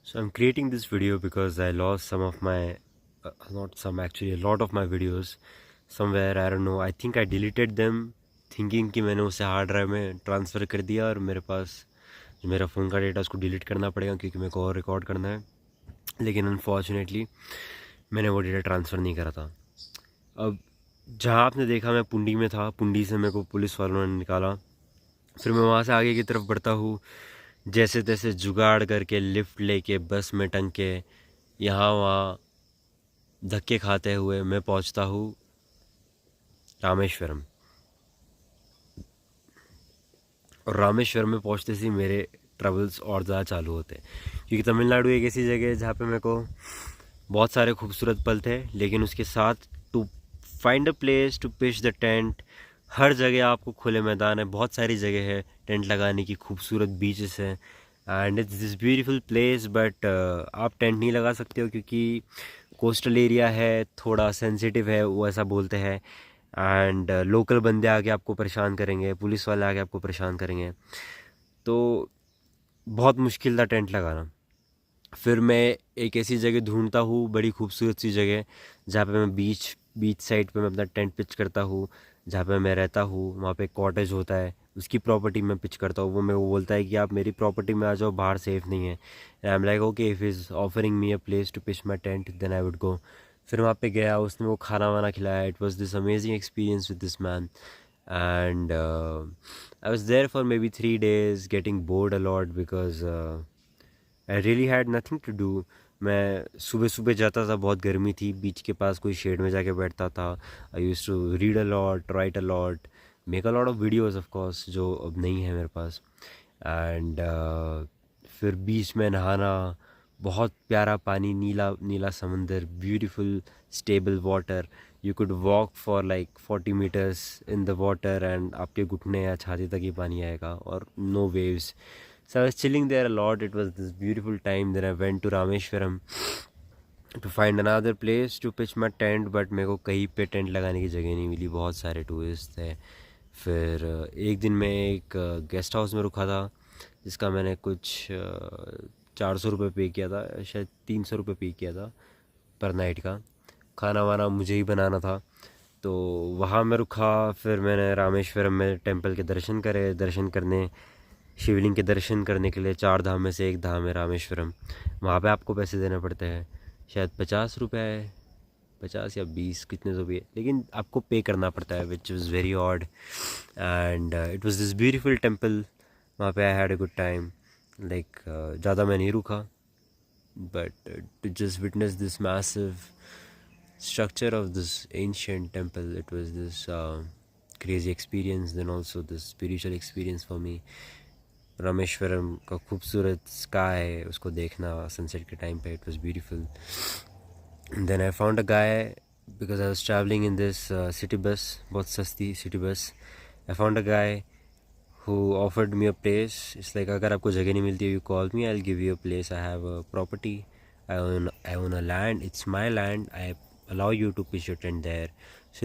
So I'm creating this video because I lost some of my, not some actually, a lot of my videos somewhere. I don't know. I think I deleted them thinking कि मैंने उसे hard drive में transfer कर दिया और मेरे पास जो मेरा फ़ोन का डेटा उसको डिलीट करना पड़ेगा क्योंकि मेरे को और रिकॉर्ड करना है। लेकिन अनफॉर्चुनेटली मैंने वो डेटा ट्रांसफ़र नहीं करा था। अब जहाँ आपने देखा मैं पुंडी में था, पुंडी से मेरे को पुलिस वालों ने निकाला। फिर मैं वहाँ से आगे की तरफ बढ़ता हूँ, जैसे तैसे जुगाड़ करके लिफ्ट लेके बस में टंग के यहाँ वहाँ धक्के खाते हुए मैं पहुँचता हूँ रामेश्वरम। और रामेश्वरम में पहुँचते ही मेरे ट्रैवल्स और ज़्यादा चालू होते हैं, क्योंकि तमिलनाडु एक ऐसी जगह है जहाँ पे मेरे को बहुत सारे खूबसूरत पल थे, लेकिन उसके साथ to find a place to pitch the tent, हर जगह आपको खुले मैदान है, बहुत सारी जगह है टेंट लगाने की, खूबसूरत बीचेस हैं and it's this beautiful place. But आप टेंट नहीं लगा सकते हो क्योंकि कोस्टल एरिया है, थोड़ा सेंसिटिव है, वो ऐसा बोलते हैं। एंड लोकल बंदे आके आपको परेशान करेंगे, पुलिस वाले आके आपको परेशान करेंगे, तो बहुत मुश्किल था टेंट लगाना। फिर मैं एक ऐसी जगह ढूंढता हूँ, बड़ी खूबसूरत सी जगह, जहाँ पे मैं बीच साइड पे मैं अपना टेंट पिच करता हूँ, जहाँ पे मैं रहता हूँ। वहाँ पे कॉटेज होता है, उसकी प्रॉपर्टी में पिच करता हूँ। वो मेरे को बोलता है कि आप मेरी प्रॉपर्टी में आ जाओ, बाहर सेफ़ नहीं है। I am like okay, if is offering me a place to pitch my tent then I would go. फिर वहाँ पे गया, उसने वो खाना वाना खिलाया। It was this amazing experience with this man and I was there for maybe 3 days getting bored a lot because I really had nothing to do. मैं सुबह सुबह जाता था, बहुत गर्मी थी, बीच के पास कोई शेड में जाके बैठता था। I use to read a lot, write a lot, make a lot of videos of course, जो अब नहीं है मेरे पास। एंड फिर बीच में नहाना, बहुत प्यारा पानी, नीला नीला समंदर, beautiful stable water. You could walk for like 40 meters in the water and आपके घुटने या छाती तक ही पानी आएगा और no waves. So I was chilling there a lot. It was this beautiful time. Then I went to Rameshwaram to find another place to pitch my tent, but मेरे को कहीं पे टेंट लगाने की जगह नहीं मिली, बहुत सारे टूरिस्ट थे। फिर एक दिन मैं एक गेस्ट हाउस में रुका था, जिसका मैंने कुछ 400 रुपये पे किया था, शायद 300 रुपये पे किया था पर नाइट का। खाना वाना मुझे ही बनाना था, तो वहाँ मैं रुका। फिर मैंने रामेश्वरम में टेंपल के दर्शन करे। दर्शन करने, शिवलिंग के दर्शन करने के लिए 4 धाम में से एक धाम है रामेश्वरम। वहाँ पे आपको पैसे देने पड़ते हैं, शायद 50 रुपये, 50 या 20, कितने तो भी है, लेकिन आपको पे करना पड़ता है, which is very odd. And it was this beautiful temple. वहाँ पे I had a good time. Like ज़्यादा मैं नहीं रुका, but to just witness this massive structure of this ancient temple, it was this crazy experience, then also this spiritual experience for me. Rameswaram का खूबसूरत sky, उसको देखना सनसेट के time पे, it was beautiful. Then I found a guy because I was travelling in this city bus, बहुत सस्ती city bus. I found a guy who offered me a place. It's like अगर आपको जगह नहीं मिलती, you call me, I'll give you a place. I have a property. I own a land. It's my land. I allow you to pitch your tent there. So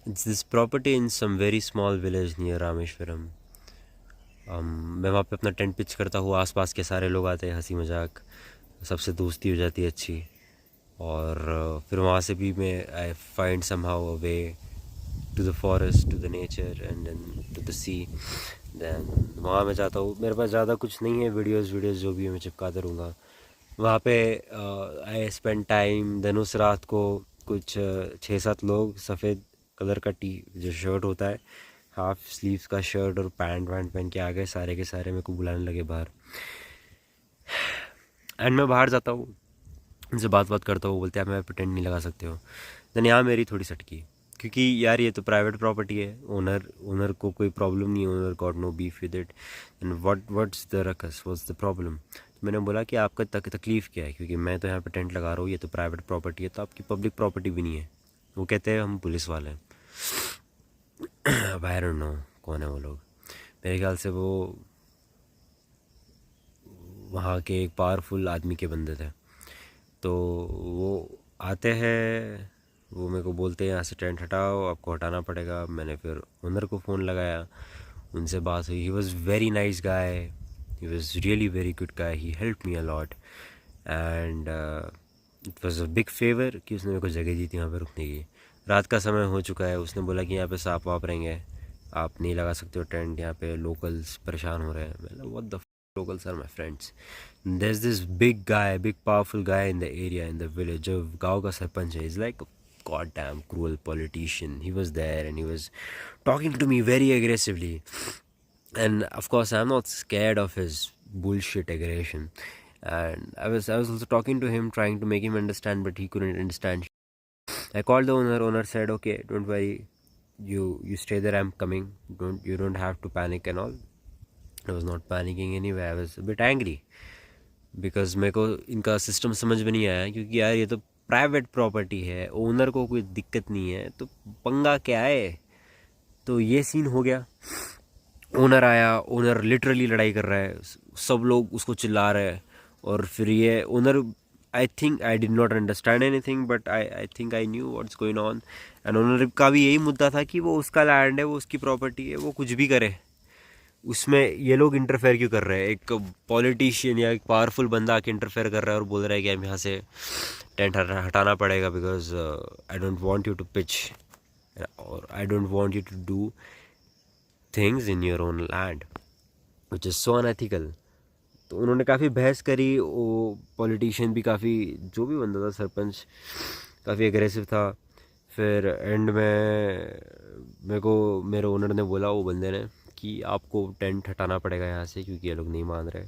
it's this property in some very small village near Rameshwaram. मैं वहाँ पे अपना tent pitch करता हूँ, आसपास के सारे लोग आते हैं, हंसी मजाक, सबसे दोस्ती हो जाती है अच्छी। और फिर वहाँ से भी मैं I find somehow a way to the forest, to the nature and then to the sea. Then वहाँ मैं जाता हूँ। मेरे पास ज़्यादा कुछ नहीं है, वीडियोज़ जो भी है मैं चिपकाता रहूँगा वहाँ पे। I spend time. देन उस रात को कुछ 6-7 लोग सफ़ेद कलर का जो शर्ट होता है, हाफ स्लीव्स का शर्ट और पैंट वैंट पहन के आ गए, सारे के सारे मेरे को बुलाने लगे बाहर। एंड मैं बाहर जाता हूँ, उनसे बात करता हूँ, बोलते हैं आप मैं प्रिटेंड नहीं लगा सकते हो। देन यहाँ मेरी थोड़ी सटकी, क्योंकि यार ये तो प्राइवेट प्रॉपर्टी है, ओनर को कोई प्रॉब्लम नहीं है, owner got no beef with it. And what's the ruckus, what's the problem. तो मैंने बोला कि आपका तकलीफ़ क्या है, क्योंकि मैं तो यहाँ पे टेंट लगा रहा हूँ, ये तो प्राइवेट प्रॉपर्टी है, तो आपकी पब्लिक प्रॉपर्टी भी नहीं है। वो कहते हैं हम पुलिस वाले हैं। अब आई डोंट नो कौन है वो लोग। मेरे ख्याल से वो वहाँ के एक पावरफुल आदमी के बंदे थे। तो वो आते हैं, वो मेरे को बोलते हैं यहाँ से टेंट हटाओ, आपको हटाना पड़ेगा। मैंने फिर ओनर को फ़ोन लगाया, उनसे बात हुई। He was very nice guy, He was really very good guy. He helped me a lot, and it was a big favor कि उसने मेरे को जगह दी थी यहाँ पे रुकने की. रात का समय हो चुका है. उसने बोला कि यहाँ पे सांप वाप रहेंगे, आप नहीं लगा सकते हो टेंट, यहाँ पे लोकल्स परेशान हो रहे हैं. मतलब what the locals are my friends. There's this big guy, big powerful guy in the area, in the village. जो गाँव का सरपंच है. He's like a goddamn cruel politician. He was there and he was talking to me very aggressively. And of course I'm not scared of his bullshit aggression. And I was also talking to him, trying to make him understand, but he couldn't understand. I called the owner. Owner said, okay, don't worry, you stay there, I'm coming, you don't have to panic and all. I was not panicking anyway. I was a bit angry because मेरे को इनका system समझ में नहीं आया, क्योंकि यार ये तो प्राइवेट प्रॉपर्टी है, ओनर को कोई दिक्कत नहीं है, तो पंगा क्या है. तो ये सीन हो गया. ओनर आया, ओनर लिटरली लड़ाई कर रहा है, सब लोग उसको चिल्ला रहे हैं. और फिर ये owner, I think I did not understand anything, but I think I knew what's going on. And owner का भी यही मुद्दा था कि वो उसका लैंड है, वो उसकी प्रॉपर्टी है, वो कुछ भी करे, उसमें ये लोग इंटरफेयर क्यों कर रहे हैं. एक पॉलिटिशियन या एक पावरफुल बंदा आके इंटरफेयर कर रहा है और बोल रहा है कि हम यहाँ से टेंट हटाना पड़ेगा because I don't want you to pitch और I don't want you to do things in your own land which is so unethical. तो उन्होंने काफ़ी बहस करी. वो पॉलिटिशियन भी काफ़ी, जो भी बंदा था सरपंच, काफ़ी एग्रेसिव था. फिर एंड में मेरे को मेरे ओनर ने बोला, वो बंदे ने, कि आपको टेंट हटाना पड़ेगा यहाँ से क्योंकि ये लोग नहीं मान रहे.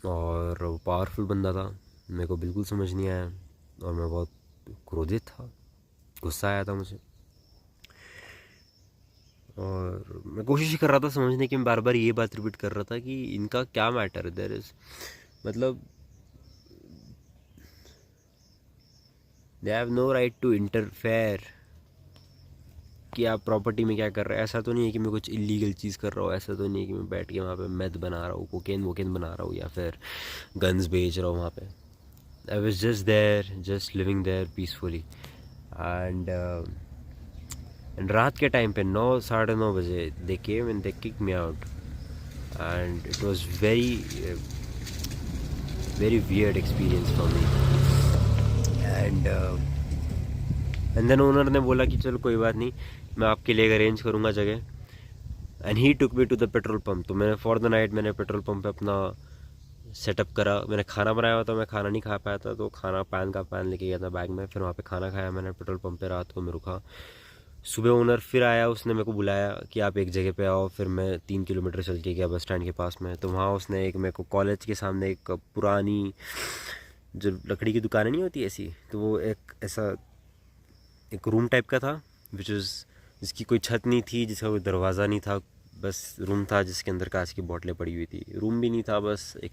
और वो पावरफुल बंदा था, मेरे को बिल्कुल समझ नहीं आया और मैं बहुत क्रोधित था, गुस्सा आया था मुझे. और मैं कोशिश कर रहा था समझने की, मैं बार बार ये बात रिपीट कर रहा था कि इनका क्या मैटर देयर इज़, मतलब they have no right to interfere कि आप प्रॉपर्टी में क्या कर रहे हैं. ऐसा तो नहीं है कि मैं कुछ इलीगल चीज़ कर रहा हूँ, ऐसा तो नहीं है कि मैं बैठ के वहाँ पे मैथ बना रहा हूँ, कोकेन बना रहा हूँ या फिर गन्स बेच रहा हूँ वहाँ पे. I was just there, just living there peacefully. And रात के टाइम पे 9, 9:30 बजे they came and they kick me out. And it was very weird experience for me. And then owner ने बोला कि चलो कोई बात नहीं, मैं आपके लिए अरेंज करूँगा जगह. And he took me to the petrol pump. तो मैंने फॉर द नाइट मैंने पेट्रोल पम्प पे अपना सेटअप करा. मैंने खाना बनाया हुआ था, मैं खाना नहीं खा पाया था, तो खाना पैन लेके गया था बैग में. फिर वहाँ पे खाना खाया मैंने पेट्रोल पम्प पे. रात को मैं रुका. सुबह ओनर फिर आया, उसने मेरे को बुलाया कि आप एक जगह पे आओ. फिर मैं 3 किलोमीटर चल के गया बस स्टैंड के पास में. तो वहाँ उसने एक मेरे को कॉलेज के सामने एक पुरानी जो लकड़ी की दुकानें नहीं होती ऐसी, तो वो एक ऐसा एक रूम टाइप का था जिसकी कोई छत नहीं थी, जिसका कोई दरवाज़ा नहीं था, बस रूम था जिसके अंदर कांच की बोतलें पड़ी हुई थी. रूम भी नहीं था, बस एक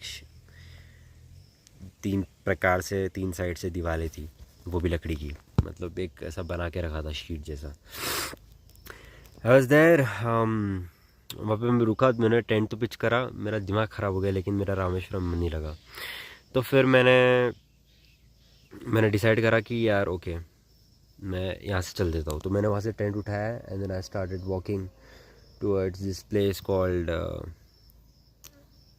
3 साइड से दीवारें थी, वो भी लकड़ी की, मतलब एक ऐसा बना के रखा था शीट जैसा. I was there. वहाँ पे मैं रुका, मैंने टेंट तो पिच करा. मेरा दिमाग ख़राब हो गया, लेकिन मेरा रामेश्वरम नहीं लगा. तो फिर मैंने डिसाइड करा कि यार ओके, मैं यहाँ से चल देता हूँ. तो मैंने वहाँ से टेंट उठाया and then I started walking towards this place called,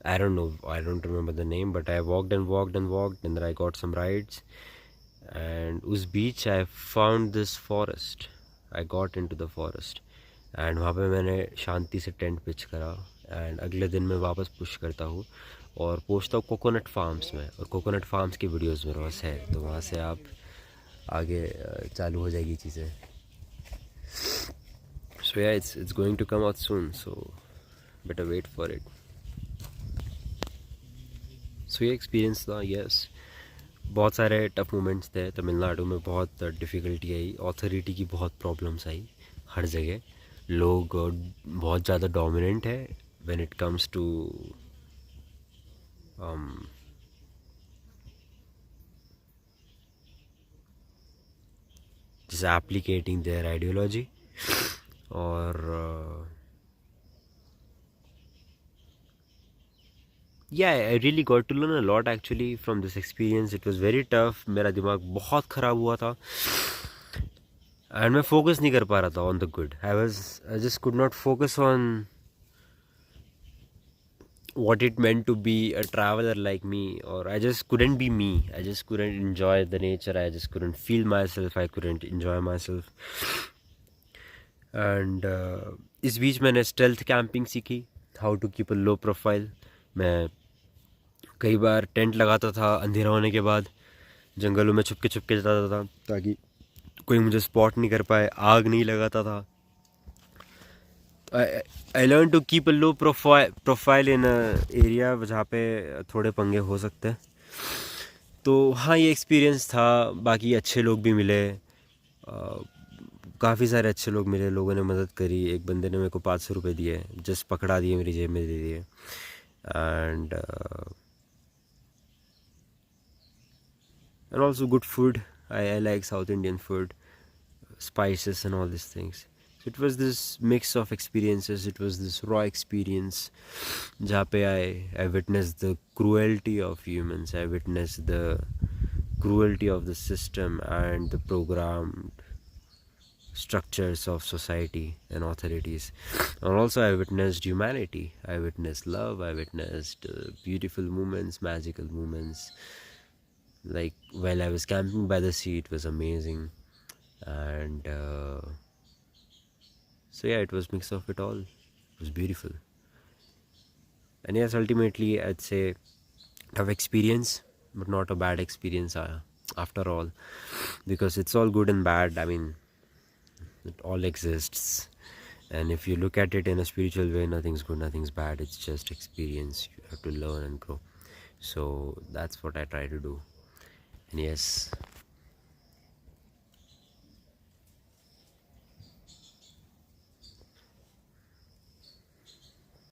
I don't remember the name, but I walked and then I got some rides. And उस बीच I found this forest. I got into the forest and वहाँ पे मैंने शांति से tent pitch करा. And अगले दिन मैं वापस पुश करता हूँ और पहुँचता हूँ कोकोनट फार्म्स में. और कोकोनट फार्म्स की वीडियोस मेरे पास है, तो वहाँ से आप आगे चालू हो जाएगी चीज़ें. So yeah, it's going to come out soon, so better wait for it. So ये एक्सपीरियंस था. यस, बहुत सारे टफ मोमेंट्स थे. तमिलनाडु में बहुत डिफ़िकल्टी आई, ऑथोरिटी की बहुत प्रॉब्लम्स आई हर जगह. लोग बहुत ज़्यादा डोमिनेंट है when it comes to just applicating their ideology. और yeah, I really got to learn a lot actually from this experience. It was very tough. मेरा दिमाग बहुत ख़राब हुआ था एंड मैं फोकस नहीं कर पा रहा था on the good. I just could not focus on what it meant to be a traveler like me, or I just couldn't be me. I just couldn't enjoy the nature. I just couldn't feel myself. I couldn't enjoy myself. And इस बीच मैंने stealth camping सीखी, how to keep a low profile. मैं कई बार tent लगाता था अंधेरा होने के बाद, जंगलों में छुपके छुपके जाता था ताकि कोई मुझे स्पॉट नहीं कर पाए. आग नहीं लगाता था. I learn to keep a low profile in area जहाँ पे थोड़े पंगे हो सकते हैं. तो हाँ, ये एक्सपीरियंस था. बाकी अच्छे लोग भी मिले, काफ़ी सारे अच्छे लोग मिले. लोगों ने मदद करी. एक बंदे ने मेरे को 500 रुपये दिए, जस्ट पकड़ा दिए, मेरी जेब में दे दिए. And also good food. I like south Indian food, spices and all these things. So it was this mix of experiences. It was this raw experience जहाँ पे I witnessed the cruelty of humans. I witnessed the cruelty of the system and the programmed structures of society and authorities. And also I witnessed humanity. I witnessed love. I witnessed beautiful moments, magical moments. Like while I was camping by the sea, it was amazing. And so yeah, it was mix of it all. It was beautiful. And yes, ultimately I'd say tough experience, but not a bad experience after all, because it's all good and bad. I mean, it all exists, and if you look at it in a spiritual way, nothing's good, nothing's bad. It's just experience. You have to learn and grow. So that's what I try to do. And yes,